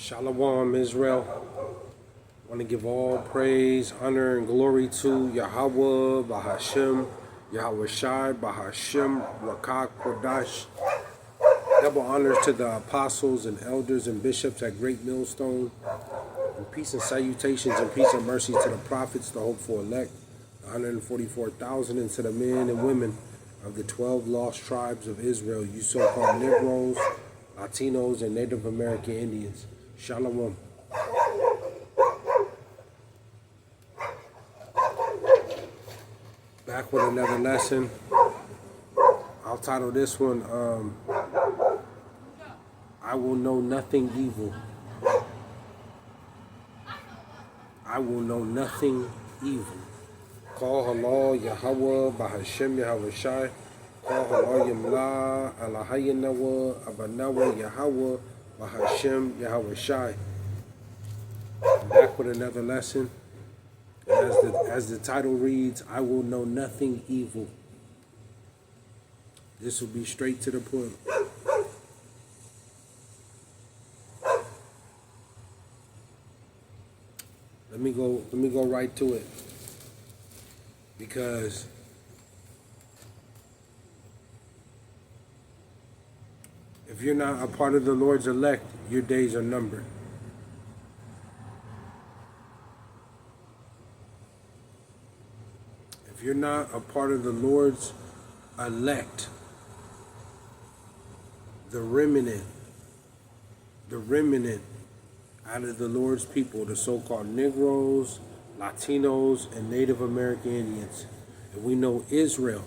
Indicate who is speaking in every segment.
Speaker 1: Shalom, Israel. I want to give all praise, honor, and glory to Yahawah, Bahasham, Yahawashi, Bahasham, Rakak, Kodash. Double honors to the apostles and elders and bishops at Great Millstone. And peace and salutations and peace and mercy to the prophets, the hopeful elect, the 144,000, and to the men and women of the 12 lost tribes of Israel, you so-called Negroes, Latinos, and Native American Indians. Shalom. Back with another lesson. I'll title this one, I will know nothing evil. I will know nothing evil. Call halal Yahawah, Bahasham, Yahawashi. Call halal Yamla, Alahayanawa, Abanawa, Yahawah, Bahasham, Yahawashi. Back with another lesson. As the title reads, I will know nothing evil. This will be straight to the point. Let me go right to it. Because if you're not a part of the Lord's elect, your days are numbered. If you're not a part of the Lord's elect, the remnant out of the Lord's people, the so-called Negroes, Latinos, and Native American Indians. And we know Israel,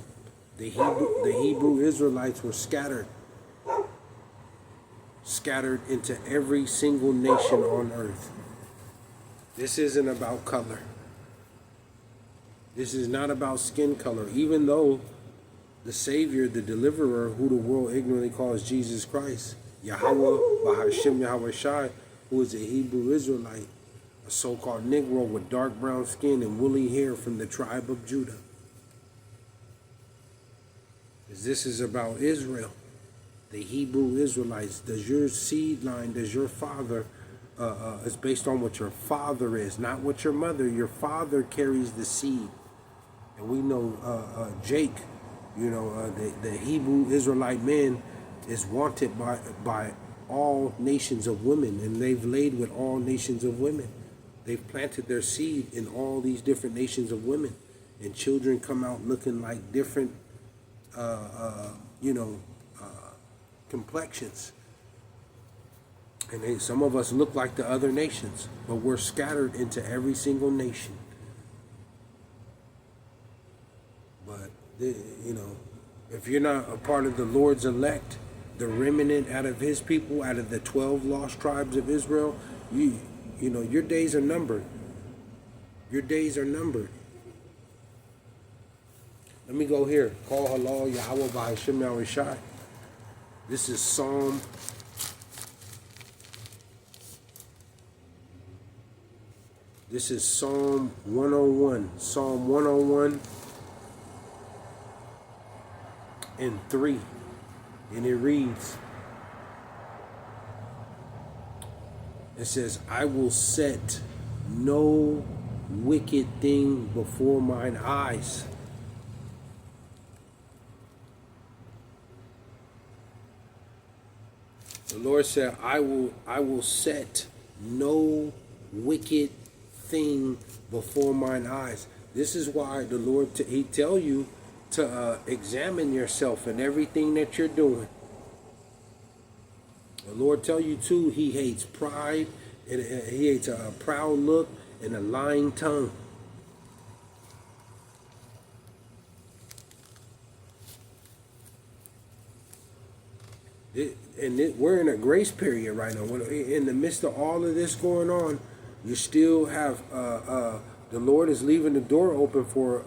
Speaker 1: the Hebrew Israelites were scattered into every single nation on earth. This isn't about color. This is not about skin color, even though the Savior, the Deliverer, who the world ignorantly calls Jesus Christ, Yahawah, Bahasham, Yahawashi, who is a Hebrew Israelite, a so-called Negro with dark brown skin and woolly hair from the tribe of Judah. This is about Israel, the Hebrew Israelites. Does your seed line, does your father, it's based on what your father is, not what your mother. Your father carries the seed. And we know Jake, the Hebrew Israelite man is wanted by all nations of women, and they've laid with all nations of women. They've planted their seed in all these different nations of women, and children come out looking like different, complexions. And some of us look like the other nations, but we're scattered into every single nation. But, if you're not a part of the Lord's elect, the remnant out of his people, out of the 12 lost tribes of Israel, your days are numbered. Your days are numbered. Let me go here. Call halal Yahawah Bahasham Yahawashi. This is Psalm 101. Psalm 101 and 3. And it reads, it says, I will set no wicked thing before mine eyes. The Lord said, I will set no wicked thing before mine eyes. This is why the Lord, he tell you to examine yourself and everything that you're doing. The Lord tell you too, he hates pride, and he hates a proud look and a lying tongue. We're in a grace period right now. In the midst of all of this going on, you still have the Lord is leaving the door open for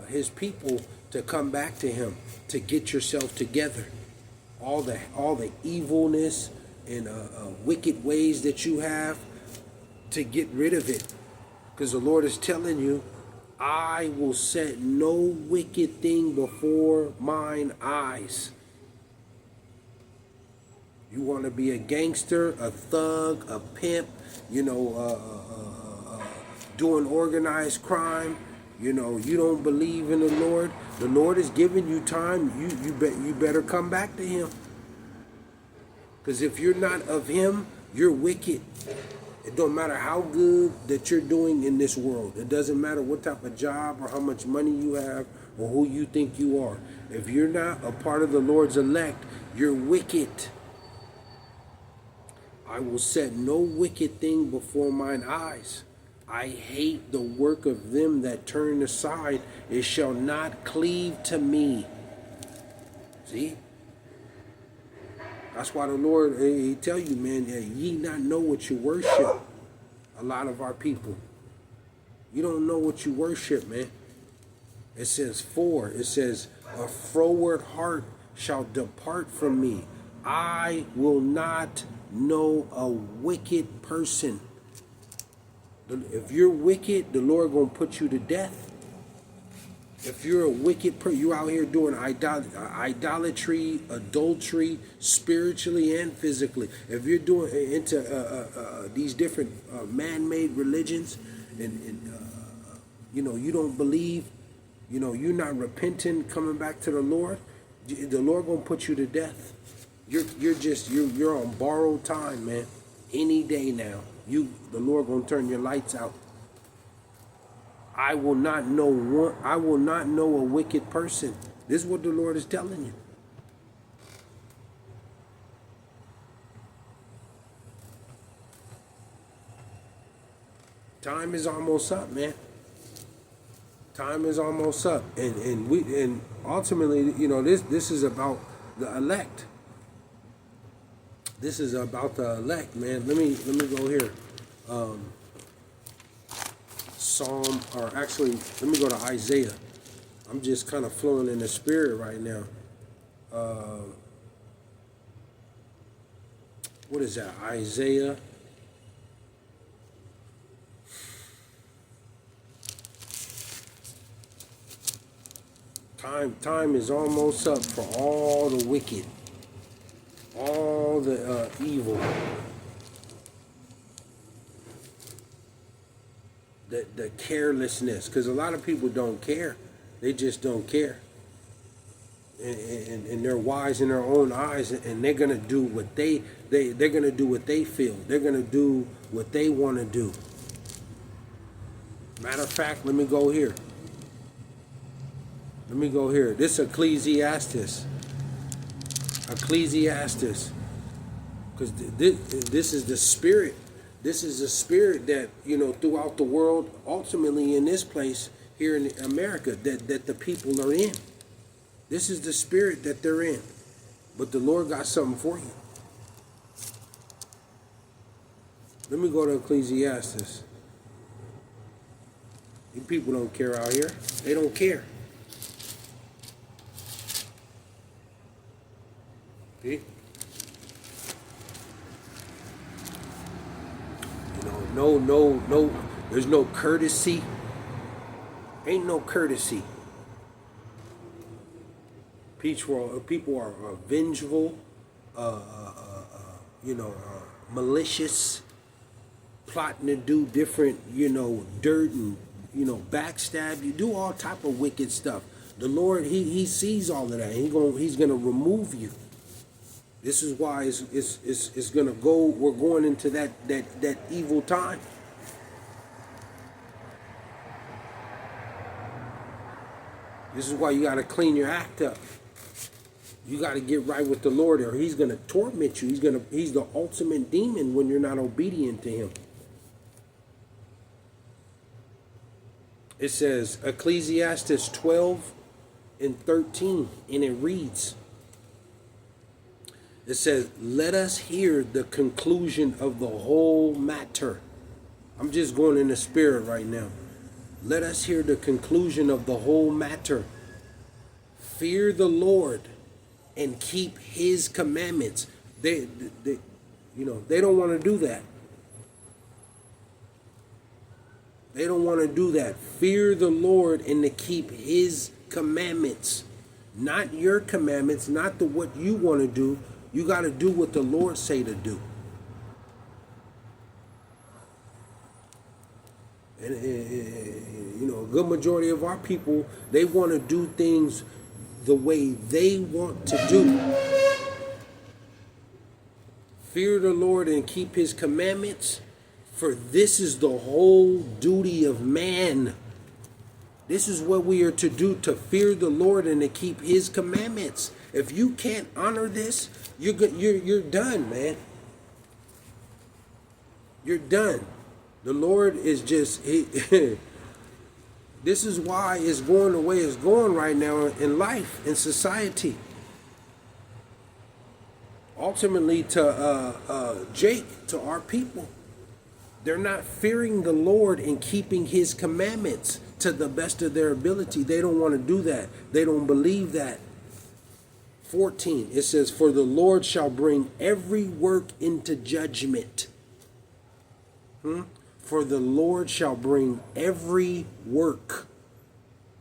Speaker 1: his people to come back to him, to get yourself together. All the evilness and wicked ways that you have, to get rid of it. Because the Lord is telling you, I will set no wicked thing before mine eyes. You want to be a gangster, a thug, a pimp, doing organized crime. You don't believe in the Lord. The Lord is giving you time. You better come back to Him. Because if you're not of Him, you're wicked. It don't matter how good that you're doing in this world. It doesn't matter what type of job or how much money you have or who you think you are. If you're not a part of the Lord's elect, you're wicked. I will set no wicked thing before mine eyes. I hate the work of them that turn aside. It shall not cleave to me. See? That's why the Lord, He tell you, man, ye not know what you worship. A lot of our people. You don't know what you worship, man. It says, a froward heart shall depart from me. I will not know a wicked person. If you're wicked, the Lord gonna put you to death. If you're a wicked person, you're out here doing idolatry, adultery, spiritually and physically. If you're doing into these different man-made religions, and you don't believe, you're not repenting, coming back to the Lord, the Lord gonna put you to death. You're on borrowed time, man. Any day now, the Lord gonna turn your lights out. I will not know a wicked person. This is what the Lord is telling you. Time is almost up, man. Time is almost up, and ultimately, this is about the elect. This is about the elect, man. Let me go here. Let me go to Isaiah. I'm just kind of flowing in the spirit right now. What is that? Isaiah. Time is almost up for all the wicked, all the evil. The carelessness, because a lot of people don't care. They just don't care, and they're wise in their own eyes, and they're gonna do what they're gonna do what they feel. They're gonna do what they want to do. Matter of fact, let me go here. This Ecclesiastes, because this is the spirit. This is a spirit that, throughout the world, ultimately in this place here in America, that the people are in. This is the spirit that they're in. But the Lord got something for you. Let me go to Ecclesiastes. You people don't care out here. They don't care. See? No, there's no courtesy. Ain't no courtesy. People are vengeful, malicious, plotting to do different, dirt and, backstab. You do all type of wicked stuff. The Lord, He sees all of that. He's gonna remove you. This is why it's gonna go. We're going into that evil time. This is why you gotta clean your act up. You gotta get right with the Lord, or He's gonna torment you. He's the ultimate demon when you're not obedient to Him. It says Ecclesiastes 12:13, and it reads. It says, let us hear the conclusion of the whole matter. I'm just going in the spirit right now. Let us hear the conclusion of the whole matter. Fear the Lord and keep His commandments. They don't want to do that. They don't want to do that. Fear the Lord and to keep His commandments. Not your commandments, not what you want to do, You got to do what the Lord say to do. And you know, a good majority of our people, they want to do things the way they want to do. Fear the Lord and keep his commandments, for this is the whole duty of man. This is what we are to do, to fear the Lord and to keep his commandments. If you can't honor this, you're done, man. You're done. The Lord is just, this is why it's going the way it's going right now in life, in society. Ultimately to Jake, to our people. They're not fearing the Lord and keeping his commandments to the best of their ability. They don't want to do that. They don't believe that. 14, it says, for the Lord shall bring every work into judgment. For the Lord shall bring every work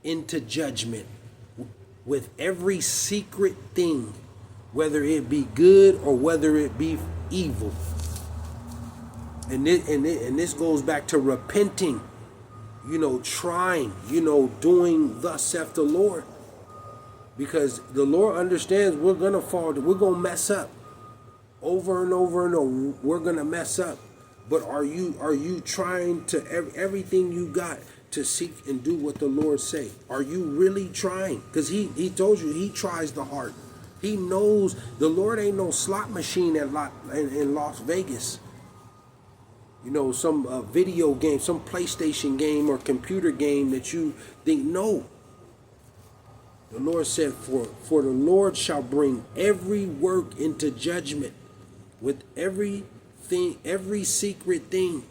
Speaker 1: into judgment, with every secret thing, whether it be good or whether it be evil. And this goes back to repenting, you know, trying, you know, doing thus saith the Lord. Because the Lord understands we're going to fall, we're going to mess up. Over and over and over, we're going to mess up. But are you trying to everything you got to seek and do what the Lord say? Are you really trying? Because he told you he tries the heart. He knows the Lord ain't no slot machine in Las Vegas. You know, some video game, some PlayStation game or computer game that you think, no. The Lord said, for the Lord shall bring every work into judgment, with everything, every secret thing,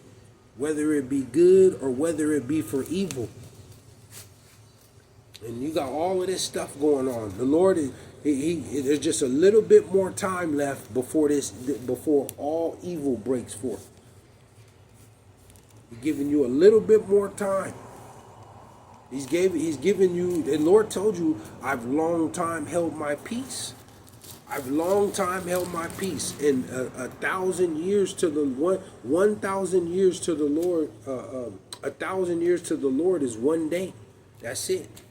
Speaker 1: whether it be good or whether it be for evil. And you got all of this stuff going on. The Lord is, there's just a little bit more time left before all evil breaks forth. He's giving you a little bit more time. He's given you, the Lord told you, I've long time held my peace. I've long time held my peace. And 1,000 years to the 1,000 years to the Lord, 1,000 years to the Lord is one day. That's it.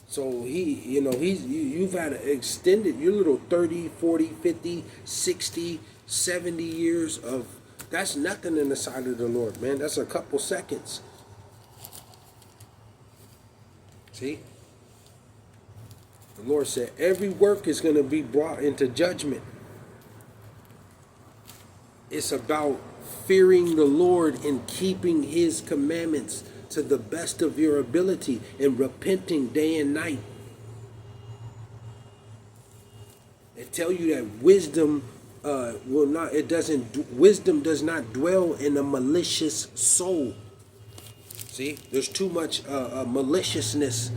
Speaker 1: So you've had to extend it, your little 30, 40, 50, 60, 70 years of, that's nothing in the sight of the Lord, man. That's a couple seconds. See? The Lord said every work is going to be brought into judgment. It's about fearing the Lord and keeping his commandments to the best of your ability and repenting day and night. They tell you that wisdom wisdom does not dwell in a malicious soul. See, there's too much maliciousness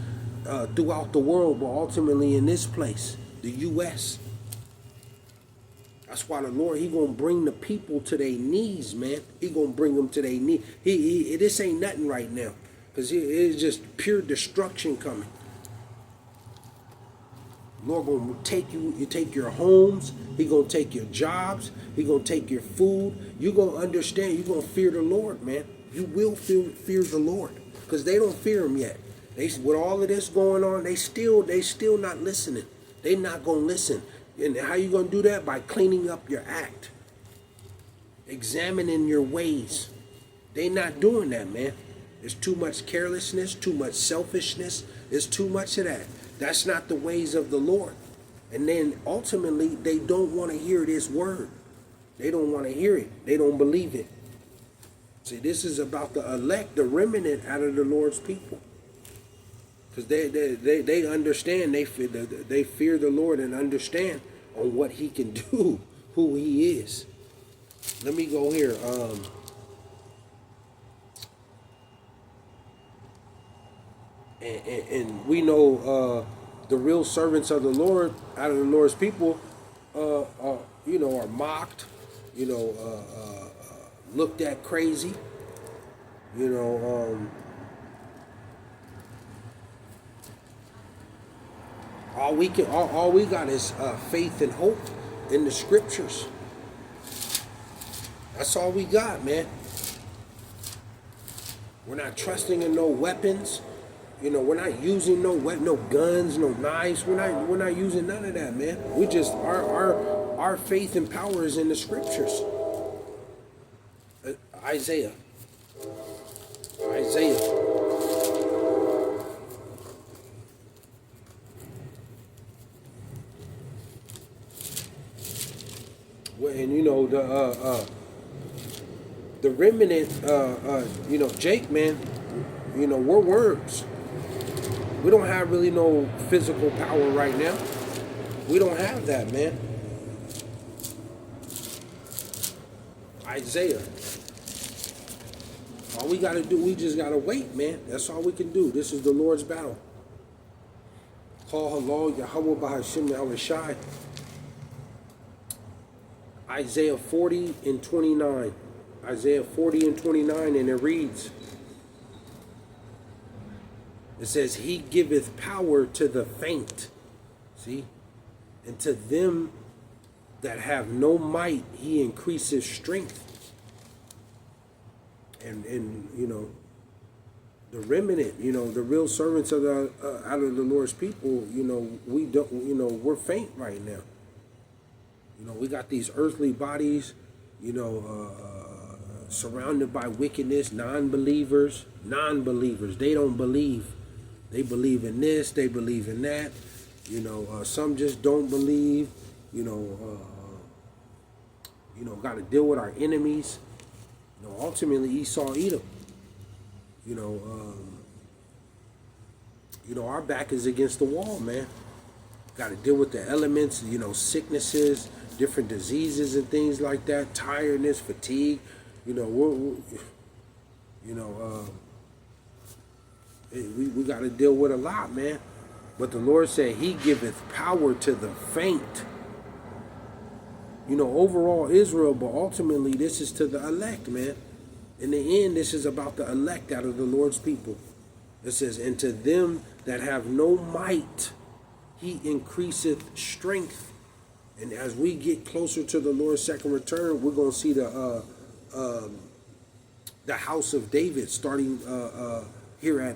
Speaker 1: throughout the world, but ultimately in this place, the U.S. That's why the Lord, he gonna bring the people to their knees, man. He gonna bring them to their knees. This ain't nothing right now, because it's just pure destruction coming. Lord gonna take you take your homes. He gonna take your jobs. He gonna take your food. You gonna understand. You gonna fear the Lord, man. You will fear the Lord, because they don't fear him yet. With all of this going on, they still not listening. They not gonna listen. And how you gonna do that? By cleaning up your act, examining your ways. They not doing that, man. There's too much carelessness, too much selfishness. There's too much of that. That's not the ways of the Lord. And then ultimately, they don't want to hear this word. They don't want to hear it. They don't believe it. See, this is about the elect, the remnant out of the Lord's people. Because they understand, they fear the Lord and understand on what he can do, who he is. Let me go here. And we know the real servants of the Lord, out of the Lord's people, are mocked, looked at crazy, all we got is faith and hope. in the scriptures. That's all we got, man. We're not trusting in no weapons. You know, we're not using no guns, no knives. We're not using none of that, man. We just our faith and power is in the scriptures. Isaiah. Well, and you know the remnant, you know, Jake, man. You know, we're worms. We don't have really no physical power right now. We don't have that, man. Isaiah. All we got to do, we just got to wait, man. That's all we can do. This is the Lord's battle. Call halal, Yahawah, Bahasham, Yahawashi. Isaiah 40 and 29. Isaiah 40 and 29, and it reads, it says, he giveth power to the faint. See? And to them that have no might, he increases strength. And you know, the remnant, you know, the real servants of the out of the Lord's people, you know, we don't, you know, we're faint right now. You know, we got these earthly bodies, you know, surrounded by wickedness, non-believers. They don't believe. They believe in this, they believe in that. You know, some just don't believe. You know, got to deal with our enemies. You know, ultimately Esau, Edom. You know, our back is against the wall, man. Got to deal with the elements. You know, sicknesses, different diseases, and things like that. Tiredness, fatigue. You know, we got to deal with a lot, man. But the Lord said he giveth power to the faint. You know, overall Israel, but ultimately this is to the elect, man. In the end, this is about the elect out of the Lord's people. It says, and to them that have no might, he increaseth strength. And as we get closer to the Lord's second return, we're going to see the house of David starting here at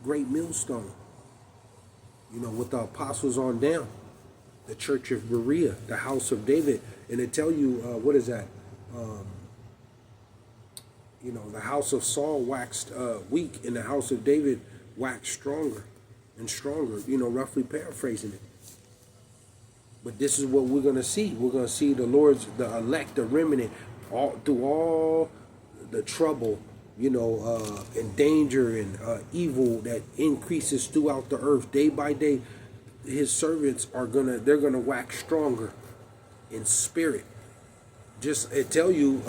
Speaker 1: Great Millstone. You know, with the apostles on down. The church of Berea, the house of David. And it tell you, what is that? You know, the house of Saul waxed weak, and the house of David waxed stronger and stronger. You know, roughly paraphrasing it. But this is what we're going to see. We're going to see the Lord's, the elect, the remnant, through all the trouble, you know, and danger and evil that increases throughout the earth day by day. His servants they're gonna wax stronger in spirit. Just it tell you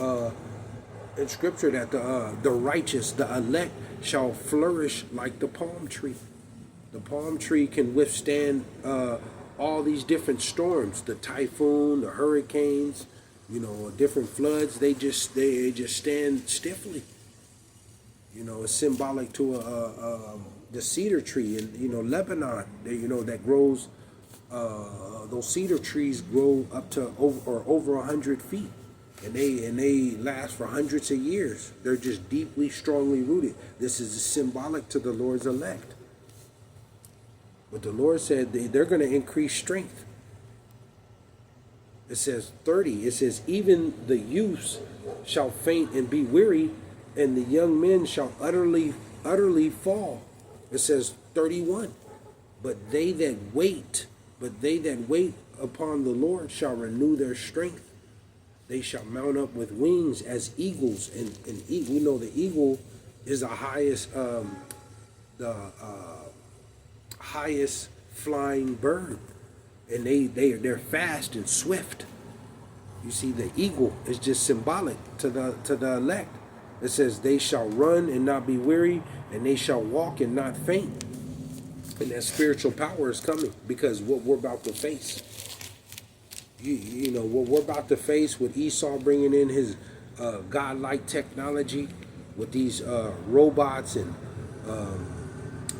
Speaker 1: in scripture that the righteous, the elect, shall flourish like the palm tree. The palm tree can withstand all these different storms, the typhoon, the hurricanes, you know, different floods. They just stand stiffly. You know, it's symbolic to the cedar tree in, you know, Lebanon. You know, that grows. Those cedar trees grow up to over 100 feet, and they last for hundreds of years. They're just deeply, strongly rooted. This is symbolic to the Lord's elect. But the Lord said they're going to increase strength. It says 30. It says, even the youths shall faint and be weary, and the young men shall utterly fall. It says 31. But they that wait upon the Lord shall renew their strength. They shall mount up with wings as eagles. And we know the eagle is the highest flying bird. And they're fast and swift. You see, the eagle is just symbolic to the elect. It says, they shall run and not be weary, and they shall walk and not faint. And that spiritual power is coming, because what we're about to face. You know, what we're about to face with Esau bringing in his godlike technology, with these robots and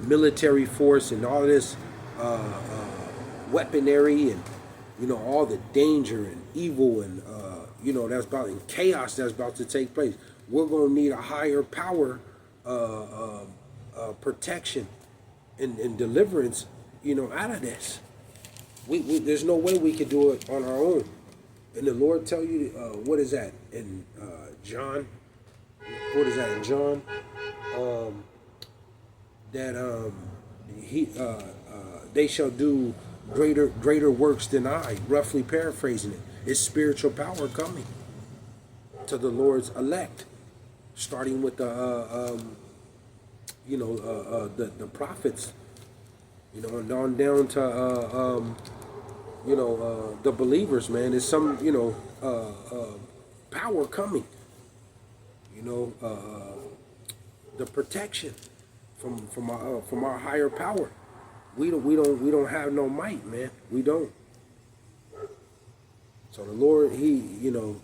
Speaker 1: military force and all this weaponry and You know, all the danger and evil and you know, that's about, and chaos that's about to take place. We're gonna need a higher power protection and deliverance, you know, out of this. There's no way we could do it on our own. And the Lord tell you, what is that in John? What is that in John? That they shall do greater works than I. Roughly paraphrasing it, it's spiritual power coming to the Lord's elect, starting with the you know, the prophets, you know, and on down to you know, the believers, man. There's some, you know, power coming, you know, the protection from our higher power. We don't have no might, man. We don't. So the Lord, you know,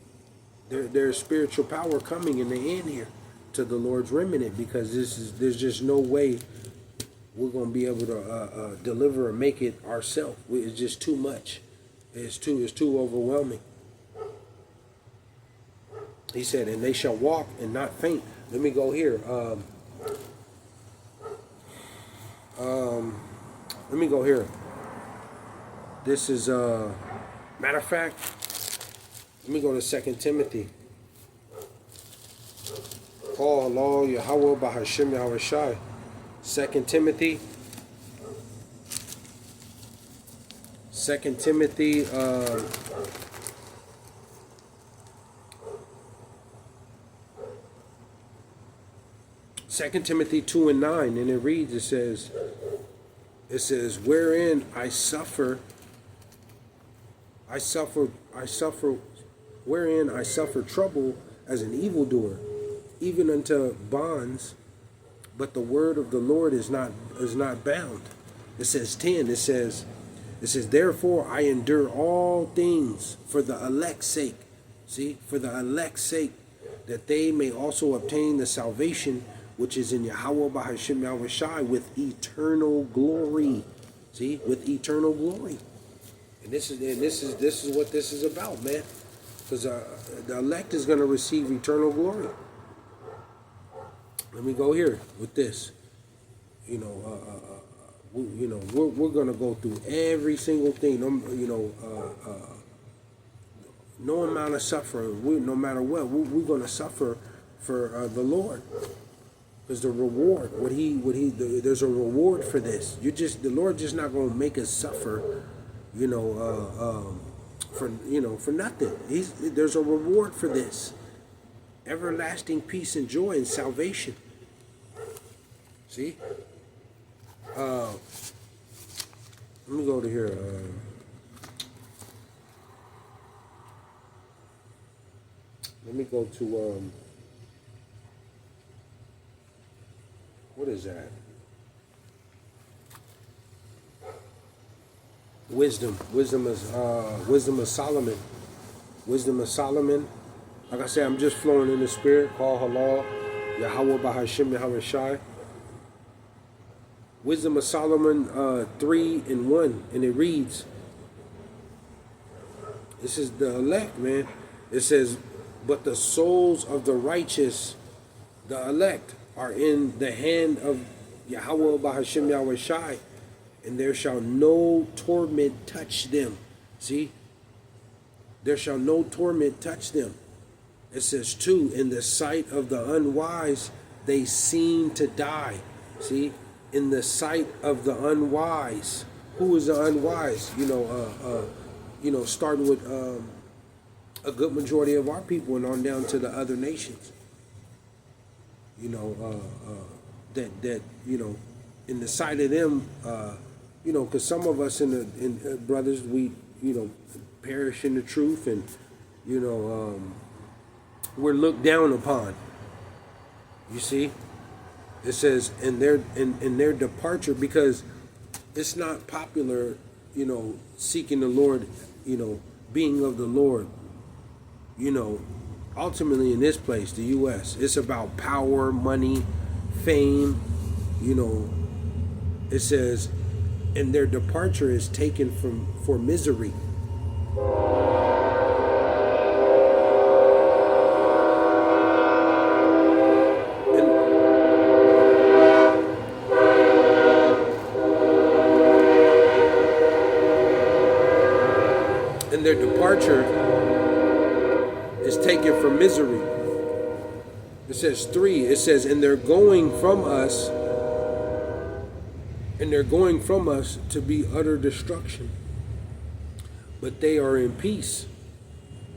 Speaker 1: there's spiritual power coming in the end here to the Lord's remnant, because there's just no way we're gonna be able to deliver and make it ourselves. It's just too much. It's too overwhelming. He said, and they shall walk and not faint. Let me go here. Let me go here. This is matter of fact, let me go to 2 Timothy. Paul, Allah, Yahawah, Bahasham, Yahawashi. 2 Timothy. 2 Timothy. 2 Timothy 2 and 9, and it reads, it says, wherein I suffer, wherein I suffer trouble as an evildoer, even unto bonds, but the word of the Lord is not bound. It says 10, it says, therefore I endure all things for the elect's sake. See, for the elect's sake, that they may also obtain the salvation which is in Yahawah, Bahasham, Yahawashi, with eternal glory. See, with eternal glory. And this is what this is about, man. Because the elect is going to receive eternal glory. Let me go here with this. You know, we're going to go through every single thing. You know, no amount of suffering. No matter what, we're going to suffer for the Lord. Because the reward, there's a reward for this. The Lord just not going to make us suffer, you know, for nothing. There's a reward for this. Everlasting peace and joy and salvation. See? Let me go to here. Let me go to what is that? Wisdom of Solomon. Wisdom of Solomon. Like I said, I'm just flowing in the spirit. Call halal, Yahawah, Bahasham, Yahawashi. Wisdom of Solomon 3 and 1, and it reads. This is the elect, man. It says, but the souls of the righteous, the elect, are in the hand of Yahawah, Bahasham, Yahawashi, and there shall no torment touch them. See? There shall no torment touch them. It says, too, in the sight of the unwise, they seem to die. See? In the sight of the unwise. Who is the unwise? You know, starting with a good majority of our people and on down to the other nations. You know, that you know, in the sight of them, you know, because some of us in brothers, we, you know, perish in the truth, and you know, we're looked down upon. You see, it says in their departure, because it's not popular, you know, seeking the Lord, you know, being of the Lord, you know. Ultimately, in this place, the U.S., it's about power, money, fame. You know, it says, and their departure is taken for misery. And their departure is taken from misery. It says 3, it says, and they're going from us, to be utter destruction. But they are in peace.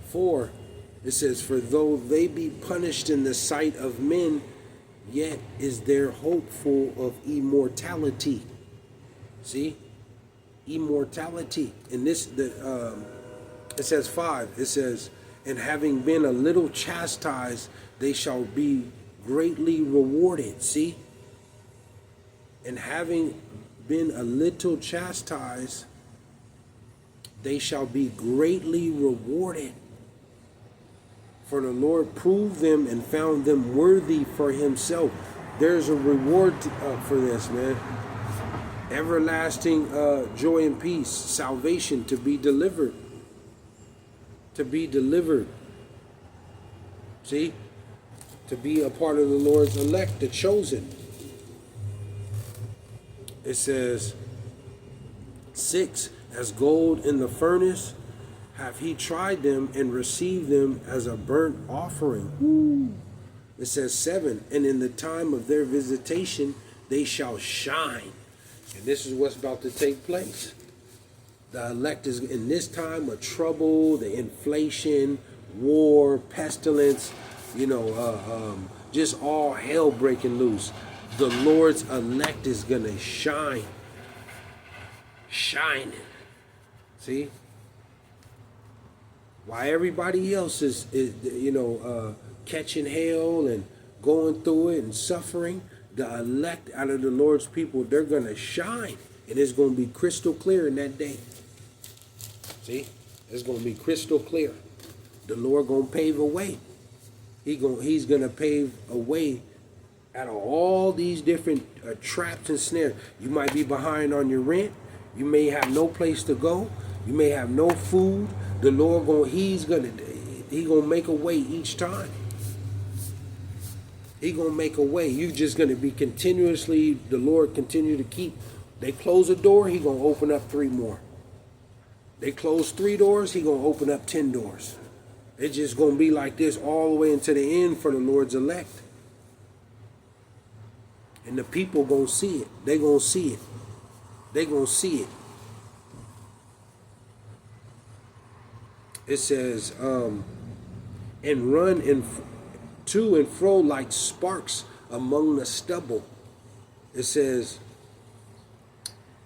Speaker 1: 4, it says, for though they be punished in the sight of men, yet is their hope full of immortality. See? Immortality. And this, it says 5, it says, and having been a little chastised, they shall be greatly rewarded. See? And having been a little chastised, they shall be greatly rewarded. For the Lord proved them and found them worthy for himself. There's a reward for this, man. Everlasting joy and peace, salvation, to be delivered. To be delivered. See? To be a part of the Lord's elect, the chosen. It says, 6, as gold in the furnace, hath he tried them and received them as a burnt offering. Ooh. It says 7, and in the time of their visitation, they shall shine. And this is what's about to take place. The elect is in this time of trouble, the inflation, war, pestilence, just all hell breaking loose. The Lord's elect is going to shine. Shining. See? While everybody else is catching hell and going through it and suffering, the elect out of the Lord's people, they're going to shine. And it's going to be crystal clear in that day. See? It's going to be crystal clear. The Lord going to pave a way. He's going to pave a way out of all these different traps and snares. You might be behind on your rent. You may have no place to go. You may have no food. The Lord He's gonna make a way each time. He gonna make a way. You just gonna be continuously. The Lord continue to keep. They close a door, He gonna open up 3 more. They close 3 doors, He gonna open up 10 doors. It's just gonna be like this all the way into the end for the Lord's elect. And the people gonna see it. They gonna see it. They gonna see it. It says, and run to and fro like sparks among the stubble. It says,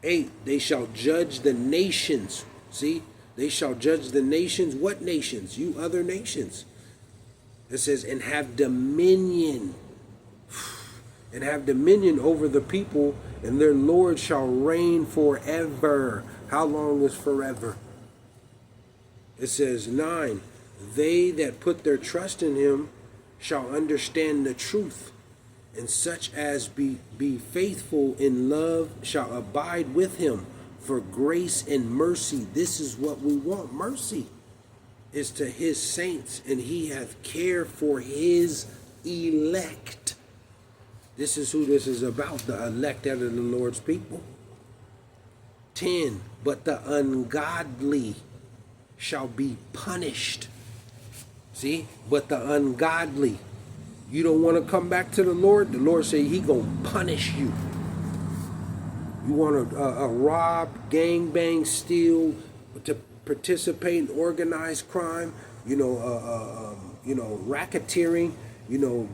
Speaker 1: 8, they shall judge the nations. See, they shall judge the nations. What nations? You other nations. It says, and have dominion. And have dominion over the people, and their Lord shall reign forever. How long is forever? It says 9, they that put their trust in Him shall understand the truth, and such as be faithful in love shall abide with Him. For grace and mercy, this is what we want. Mercy is to His saints, and He hath care for His elect. This is who this is about, the elect out of the Lord's people. 10, but the ungodly shall be punished. See? But the ungodly. You don't want to come back to the Lord? The Lord say He gonna punish you. You want to rob, gangbang, steal, to participate in organized crime, racketeering,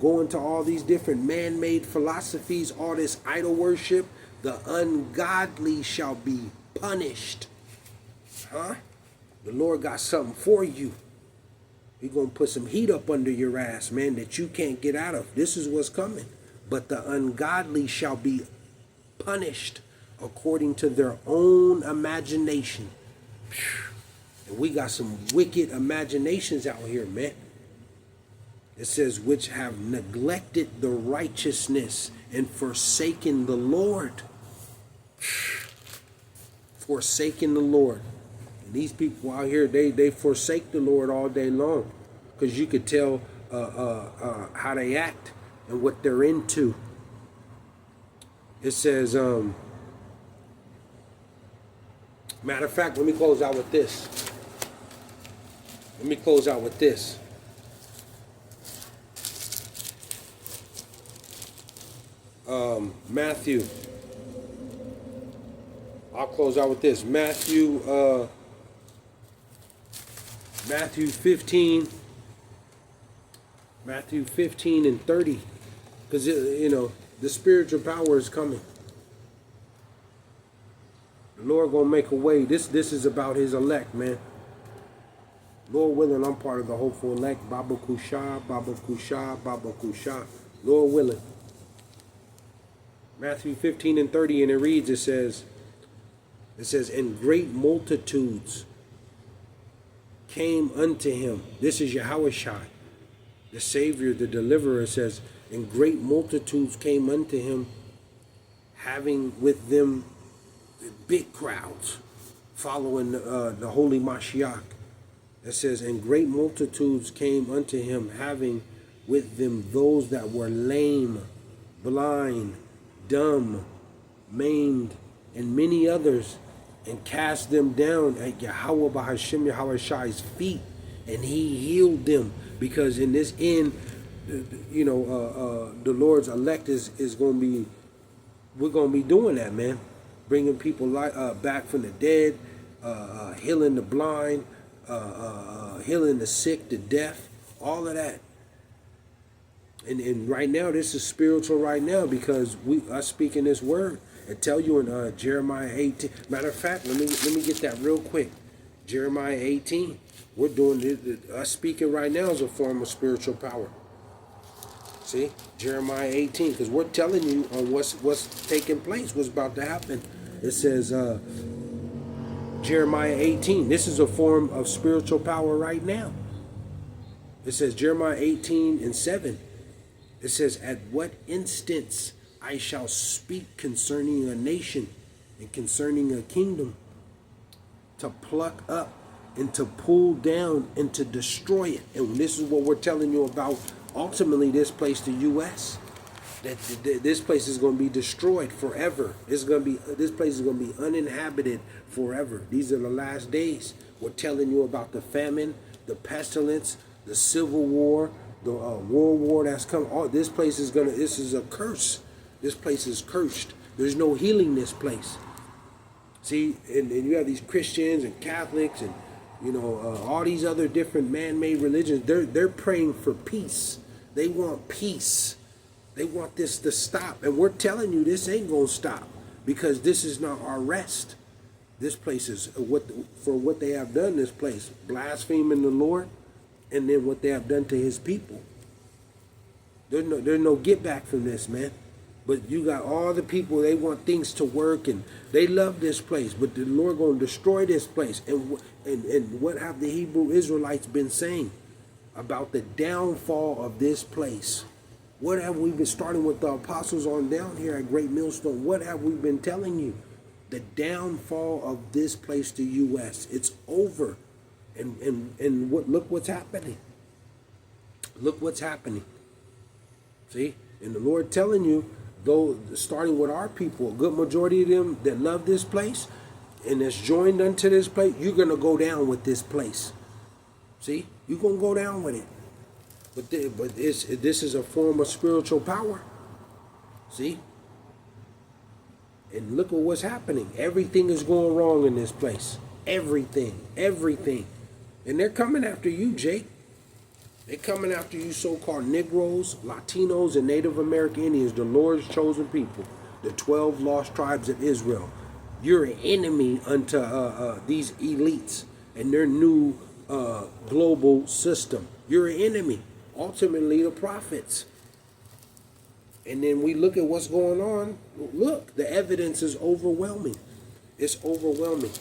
Speaker 1: going to all these different man-made philosophies, all this idol worship. The ungodly shall be punished. Huh? The Lord got something for you. He's going to put some heat up under your ass, man, that you can't get out of. This is what's coming. But the ungodly shall be punished according to their own imagination. And we got some wicked imaginations out here, man. It says, which have neglected the righteousness and forsaken the Lord. Forsaken the Lord. These people out here, they forsake the Lord all day long, because you could tell how they act and what they're into. It says, matter of fact, let me close out with this. Matthew. I'll close out with this. Matthew 15. Matthew 15 and 30. Because, the spiritual power is coming. The Lord gonna make a way. This is about his elect, man. Lord willing, I'm part of the hopeful elect. Baba Kusha, Baba Kusha, Baba Kusha. Lord willing. Matthew 15 and 30, and it reads, it says, and great multitudes came unto him. This is Yahawashi, the Savior, the Deliverer. It says, and great multitudes came unto him, having with them big crowds following the Holy Mashiach. It says, and great multitudes came unto him, having with them those that were lame, blind, dumb, maimed, and many others, and cast them down at Yahawah Bahasham Yahawashi's feet, and he healed them. Because in this end, the Lord's elect is going to be, we're going to be doing that, man. Bringing people back from the dead, healing the blind, healing the sick, the deaf, all of that. And right now, this is spiritual right now, because we are speaking this word. And tell you in Jeremiah 18. Matter of fact, let me get that real quick. Jeremiah 18. We're doing it. Us speaking right now is a form of spiritual power. See, Jeremiah 18, because we're telling you on what's taking place, what's about to happen. It says Jeremiah 18. This is a form of spiritual power right now. It says Jeremiah 18 and 7. It says, at what instance I shall speak concerning a nation and concerning a kingdom, to pluck up and to pull down and to destroy it. And this is what we're telling you about. Ultimately, this place, the U.S., that this place is going to be destroyed forever. This place is going to be uninhabited forever. These are the last days. We're telling you about the famine, the pestilence, the civil war, the world war that's coming. All this place is this is a curse. This place is cursed. There's no healing this place. See, and you have these Christians and Catholics and all these other different man-made religions. They're praying for peace. They want peace. They want this to stop. And we're telling you this ain't gonna stop, because this is not our rest. This place is what they have done. This place, blaspheming the Lord, and then what they have done to his people. There's no get back from this, man. But you got all the people, they want things to work, and they love this place. But the Lord going to destroy this place. And what have the Hebrew Israelites been saying about the downfall of this place? What have we been, starting with the apostles on down here at Great Millstone? What have we been telling you? The downfall of this place, the U.S. It's over. And look what's happening. Look what's happening. See? And the Lord telling you, though, starting with our people, a good majority of them that love this place and that's joined unto this place, you're going to go down with this place. See? You're going to go down with it. But this is a form of spiritual power. See? And look at what's happening. Everything is going wrong in this place. Everything. And they're coming after you, Jake. They're coming after you so-called Negroes, Latinos, and Native American Indians, the Lord's chosen people, the 12 lost tribes of Israel. You're an enemy unto these elites and their new global system. You're an enemy. Ultimately, the prophets. And then we look at what's going on. Look, the evidence is overwhelming. It's overwhelming.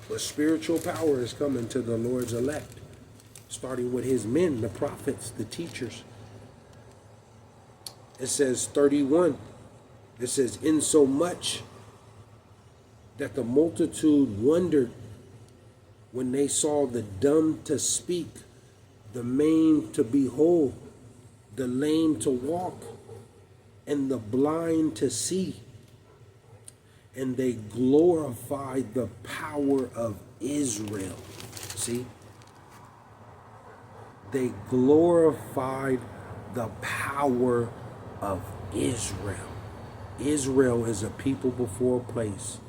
Speaker 1: But spiritual power is coming to the Lord's elect, starting with his men, the prophets, the teachers. It says 31. It says, insomuch that the multitude wondered When they saw the dumb to speak, the maimed to behold, the lame to walk, and the blind to see. And they glorified the power of Israel. See? They glorified the power of Israel. Israel is a people before a place.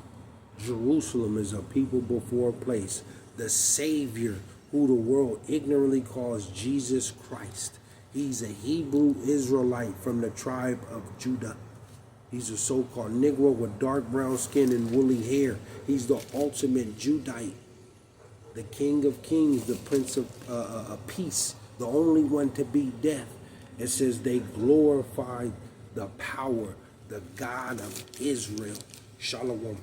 Speaker 1: Jerusalem is a people before a place. The Savior, who the world ignorantly calls Jesus Christ. He's a Hebrew Israelite from the tribe of Judah. He's a so-called Negro with dark brown skin and woolly hair. He's the ultimate Judite, the King of Kings, the Prince of Peace, the only one to beat death. It says they glorified the power, the God of Israel. Shalom.